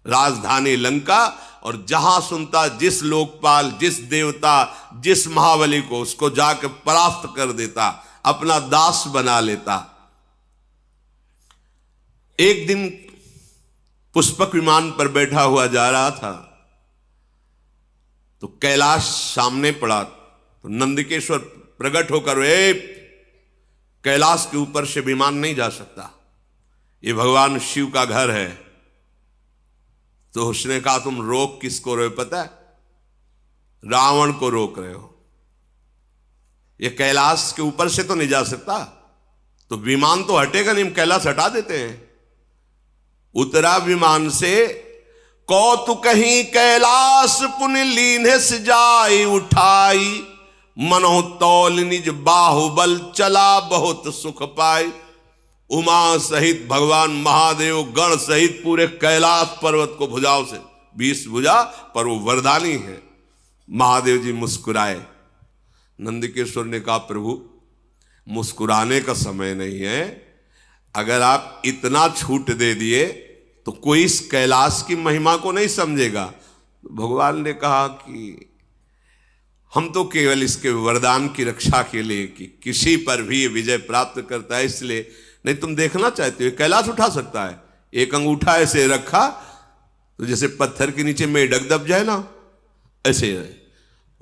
[SPEAKER 1] राजधानी लंका, और जहां सुनता जिस लोकपाल, जिस देवता, जिस महाबली को, उसको जाके परास्त कर देता, अपना दास बना लेता। एक दिन पुष्पक विमान पर बैठा हुआ जा रहा था तो कैलाश सामने पड़ा। तो नंदिकेश्वर प्रकट होकर, कैलाश के ऊपर से विमान नहीं जा सकता, ये भगवान शिव का घर है। तो उसने कहा, तुम रोक किसको रहे हो पता है? रावण को रोक रहे हो। ये कैलाश के ऊपर से तो नहीं जा सकता, तो विमान तो हटेगा नहीं, हम कैलाश हटा देते हैं। उतरा विमान से, कौतुक कहीं कैलाश पुनि लीन्हे सिजाई उठाई, मनों तौल निज बाहुबल चला बहुत सुख पाई। उमा सहित भगवान महादेव गण सहित पूरे कैलाश पर्वत को भुजाओं से, 20 भुजा पर वो वरदानी है। महादेव जी मुस्कुराए। नंदिकेश्वर ने कहा, प्रभु मुस्कुराने का समय नहीं है, अगर आप इतना छूट दे दिए तो कोई इस कैलाश की महिमा को नहीं समझेगा। भगवान ने कहा कि हम तो केवल इसके वरदान की रक्षा के लिए कि किसी पर भी विजय प्राप्त करता है इसलिए, नहीं तुम देखना चाहते हो कैलाश उठा सकता है। एक अंगूठा ऐसे रखा तो जैसे पत्थर के नीचे मेढक दब जाए ना, ऐसे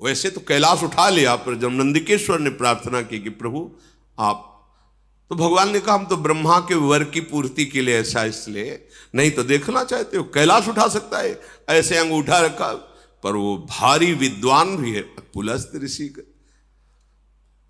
[SPEAKER 1] वैसे तो कैलाश उठा लिया। पर जब नंदिकेश्वर ने प्रार्थना की कि प्रभु आप, तो भगवान ने कहा हम तो ब्रह्मा के वर की पूर्ति के लिए ऐसा, इसलिए नहीं तो देखना चाहते हो कैलाश उठा सकता है। ऐसे अंगूठा रखा, पर वो भारी विद्वान भी है, पुलस्त ऋषि का।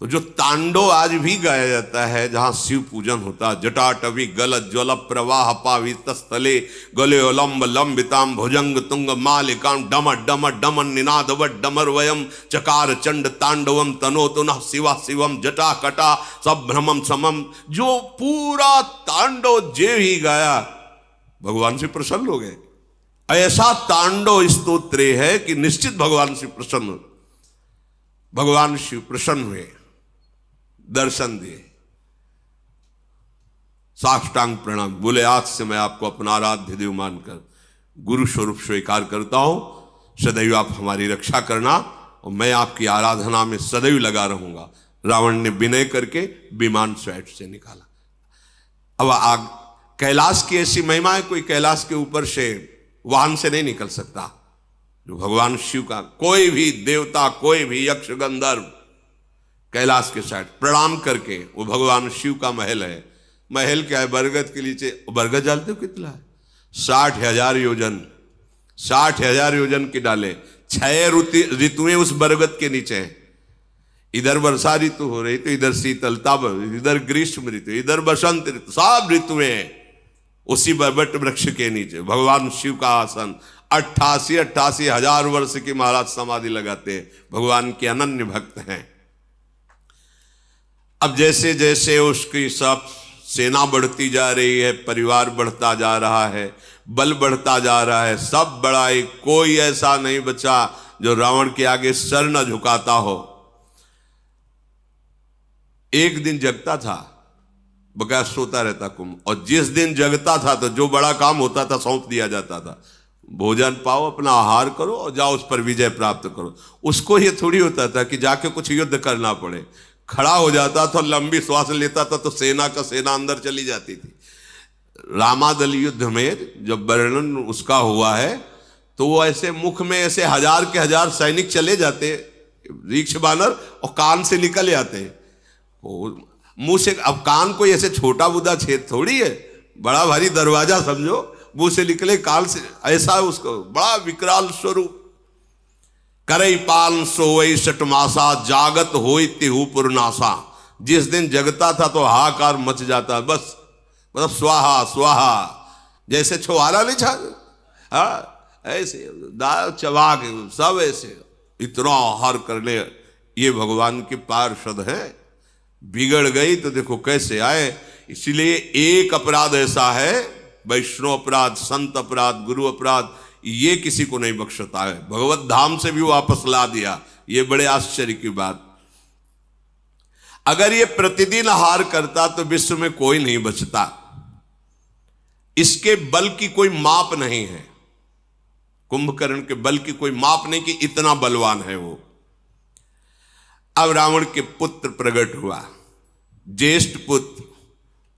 [SPEAKER 1] तो जो तांडव आज भी गाया जाता है जहां शिव पूजन होता, जटाटवी गल ज्वल प्रवाह पावित स्थले गले लंब लंबिताम भुजंग तुंग मालिकाम डम डम डम निनादव डमर वयम चकार चंड तांडवम तनो तुनः शिवा शिवम जटा कटा सब भ्रमम समम, जो पूरा तांडव जे ही गाया भगवान से प्रसन्न हो गए। ऐसा तांडव स्तोत्र है कि निश्चित भगवान से प्रसन्न, भगवान शिव प्रसन्न हुए, दर्शन दिए, साष्टांग प्रणाम बोले, आज से मैं आपको अपना आराध्य देव मानकर गुरु स्वरूप स्वीकार करता हूं। सदैव आप हमारी रक्षा करना और मैं आपकी आराधना में सदैव लगा रहूंगा। रावण ने विनय करके विमान स्वैट से निकाला। अब आग कैलाश की ऐसी महिमा है, कोई कैलाश के ऊपर से वाहन से नहीं निकल सकता। जो भगवान शिव का कोई भी देवता, कोई भी यक्ष गंधर्व कैलाश के साइड प्रणाम करके, वो भगवान शिव का महल है। महल क्या है? बरगद के नीचे, बरगद जानते हो कितना है? 60,000 योजन, 60,000 योजन की डाले, 6 ऋतुएं उस बरगद के नीचे हैं। इधर वर्षा ऋतु हो रही तो इधर शीतलता, इधर ग्रीष्म ऋतु, इधर बसंत ऋतु, सब ऋतुएं उसी बरबट वृक्ष के नीचे। भगवान शिव का आसन 88 हजार वर्ष की महाराज समाधि लगाते हैं। भगवान के अनन्य भक्त हैं। अब जैसे जैसे उसकी सब सेना बढ़ती जा रही है, परिवार बढ़ता जा रहा है, बल बढ़ता जा रहा है, सब बड़ाई, कोई ऐसा नहीं बचा जो रावण के आगे सर न झुकाता हो। एक दिन जगता था, बकाया सोता रहता कुंभ, और जिस दिन जगता था तो जो बड़ा काम होता था सौंप दिया जाता था, भोजन पाओ, अपना आहार करो और जाओ उस पर विजय प्राप्त करो। उसको ये थोड़ी होता था कि जाके कुछ युद्ध करना पड़े। खड़ा हो जाता था, लंबी श्वास लेता था तो सेना का सेना अंदर चली जाती थी। रामादल युद्ध में जब वर्णन उसका हुआ है तो वो ऐसे मुख में ऐसे हजार के हजार सैनिक चले जाते, रीक्ष बानर, और कान से निकल जाते। मुंह से, अब कान कोई ऐसे छोटा बुदा छेद थोड़ी है, बड़ा भारी दरवाजा समझो, मुंह से निकले कान से, ऐसा उसको बड़ा विकराल स्वरूप। करई पाल सोई सटमासा जागत होई तिहु पुरनासा। जिस दिन जगता था तो हाहाकार मच जाता, बस मतलब स्वाहा स्वाहा, जैसे छुहारा नहीं छा, हाँ ऐसे दाल चबा के सब ऐसे इतना आहार करने। ये भगवान के पार्षद हैं, बिगड़ गई तो देखो कैसे आए। इसलिए एक अपराध ऐसा है, वैष्णव अपराध, संत अपराध, गुरु अपराध, ये किसी को नहीं बख्शता है। भगवत धाम से भी वापस ला दिया, ये बड़े आश्चर्य की बात। अगर ये प्रतिदिन आहार करता तो विश्व में कोई नहीं बचता। इसके बल की कोई माप नहीं है, कुंभकर्ण के बल की कोई माप नहीं कि इतना बलवान है वो। अब रावण के पुत्र प्रकट हुआ, ज्येष्ठ पुत्र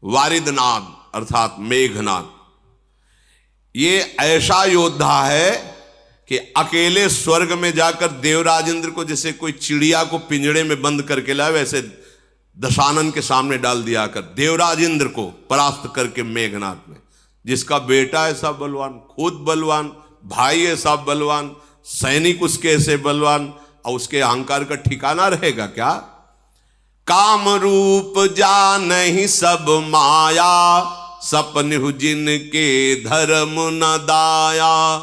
[SPEAKER 1] वारिदनाद अर्थात मेघनाद। ये ऐसा योद्धा है कि अकेले स्वर्ग में जाकर देवराज इंद्र को, जैसे कोई चिड़िया को पिंजड़े में बंद करके लाए, वैसे दशानन के सामने डाल दिया कर देवराज इंद्र को परास्त करके मेघनाद में। जिसका बेटा ऐसा बलवान, खुद बलवान, भाई ऐसा बलवान, सैनिक उसके ऐसे बलवान, और उसके अहंकार का ठिकाना रहेगा क्या? काम रूप जा नहीं सब माया, सपन जिनके धर्म न दाया।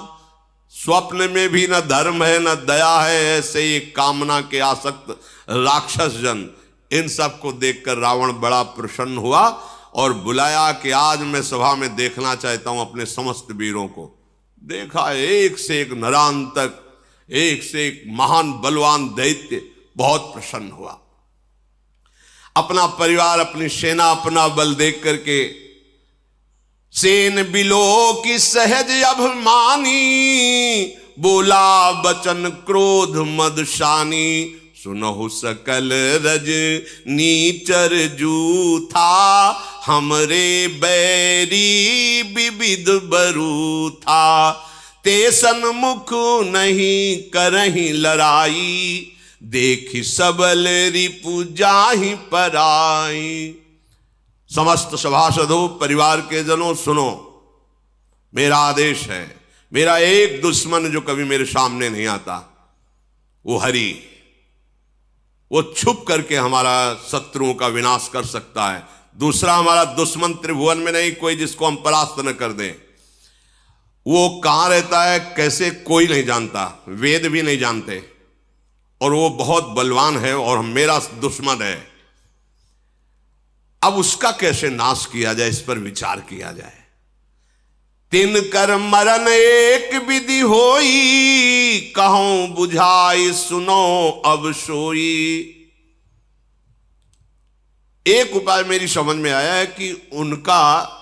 [SPEAKER 1] स्वप्न में भी न धर्म है न दया है, ऐसे ही कामना के आसक्त राक्षस जन। इन सब को देखकर रावण बड़ा प्रसन्न हुआ और बुलाया कि आज मैं सभा में देखना चाहता हूं अपने समस्त वीरों को। देखा एक से एक नरांतक, एक से एक महान बलवान दैत्य, बहुत प्रसन्न हुआ। अपना परिवार, अपनी सेना, अपना बल देख करके सेन बिलो की सहज अभिमानी, बोला बचन क्रोध मदशानी। सुनहु सकल रज नीचर जूथा, हमरे बैरी विविध बरू था। ते सन्मुख नहीं करही लड़ाई, देखी सबल रिपु जाहि पराई। समस्त सभासदों, परिवार के जनों, सुनो, मेरा आदेश है। मेरा एक दुश्मन जो कभी मेरे सामने नहीं आता, वो हरि। वो छुप करके हमारा शत्रुओं का विनाश कर सकता है। दूसरा हमारा दुश्मन त्रिभुवन में नहीं कोई जिसको हम परास्त न कर दें। वो कहां रहता है, कैसे, कोई नहीं जानता, वेद भी नहीं जानते, और वो बहुत बलवान है और मेरा दुश्मन है। अब उसका कैसे नाश किया जाए, इस पर विचार किया जाए। तिन कर मरण एक विधि होई, कहूं बुझाई सुनो अब सोई। एक उपाय मेरी समझ में आया है कि उनका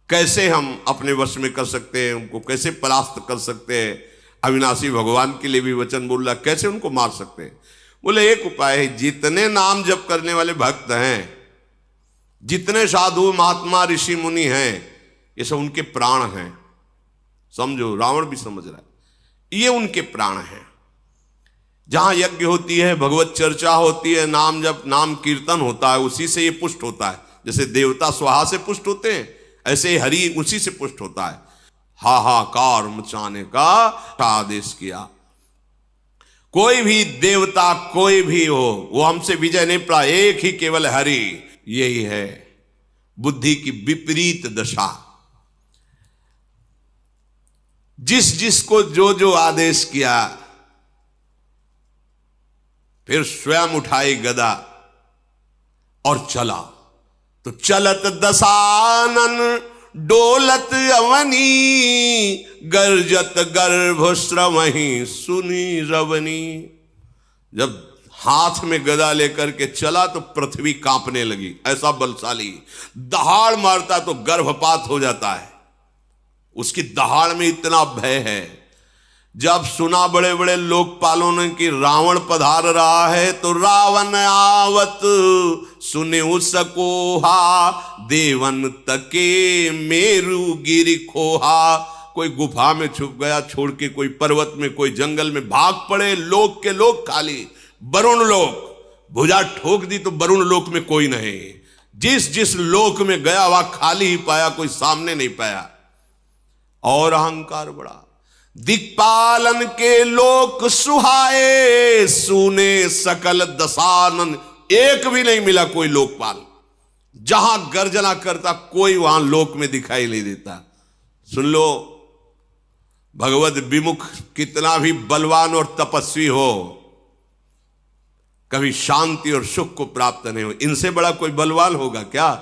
[SPEAKER 1] कैसे हम अपने वश में कर सकते हैं, उनको कैसे परास्त कर सकते हैं। अविनाशी भगवान के लिए भी वचन बोल रहा, कैसे उनको मार सकते हैं। बोले एक उपाय है, जितने नाम जप करने वाले भक्त हैं, जितने साधु महात्मा ऋषि मुनि हैं, ये सब उनके प्राण हैं। समझो, रावण भी समझ रहा है, ये उनके प्राण हैं। जहां यज्ञ होती है, भगवत चर्चा होती है, नाम जप, नाम कीर्तन होता है, उसी से ये पुष्ट होता है। जैसे देवता स्वाहा से पुष्ट होते हैं, ऐसे हरि उसी से पुष्ट होता है। हाहाकार मचाने का आदेश किया। कोई भी देवता, कोई भी हो, वो हमसे विजय नहीं पा, एक ही केवल हरि। यही है बुद्धि की विपरीत दशा। जिस जिसको जो जो आदेश किया, फिर स्वयं उठाई गदा और चला। तो चलत दशानन डोलत अवनी, गर्जत गर्भ श्रवही सुनी रवनी। जब हाथ में गदा लेकर के चला तो पृथ्वी कांपने लगी, ऐसा बलशाली। दहाड़ मारता तो गर्भपात हो जाता है, उसकी दहाड़ में इतना भय है। जब सुना बड़े बड़े लोकपालों ने कि रावण पधार रहा है, तो रावण आवत सुने सकोहा, देवन तके मेरु गिरि खोहा। कोई गुफा में छुप गया छोड़ के, कोई पर्वत में, कोई जंगल में, भाग पड़े लोक के लोग खाली। वरुण लोक भुजा ठोक दी तो वरुण लोक में कोई नहीं। जिस जिस लोक में गया वह खाली ही पाया, कोई सामने नहीं पाया। और अहंकार बढ़ा। दिक्पालन के लोक सुहाए, सुने सकल दशानन। एक भी नहीं मिला कोई लोकपाल, जहां गर्जना करता कोई वहां लोक में दिखाई नहीं देता। सुन लो, भगवत विमुख कितना भी बलवान और तपस्वी हो, कभी शांति और सुख को प्राप्त नहीं हो। इनसे बड़ा कोई बलवान होगा क्या?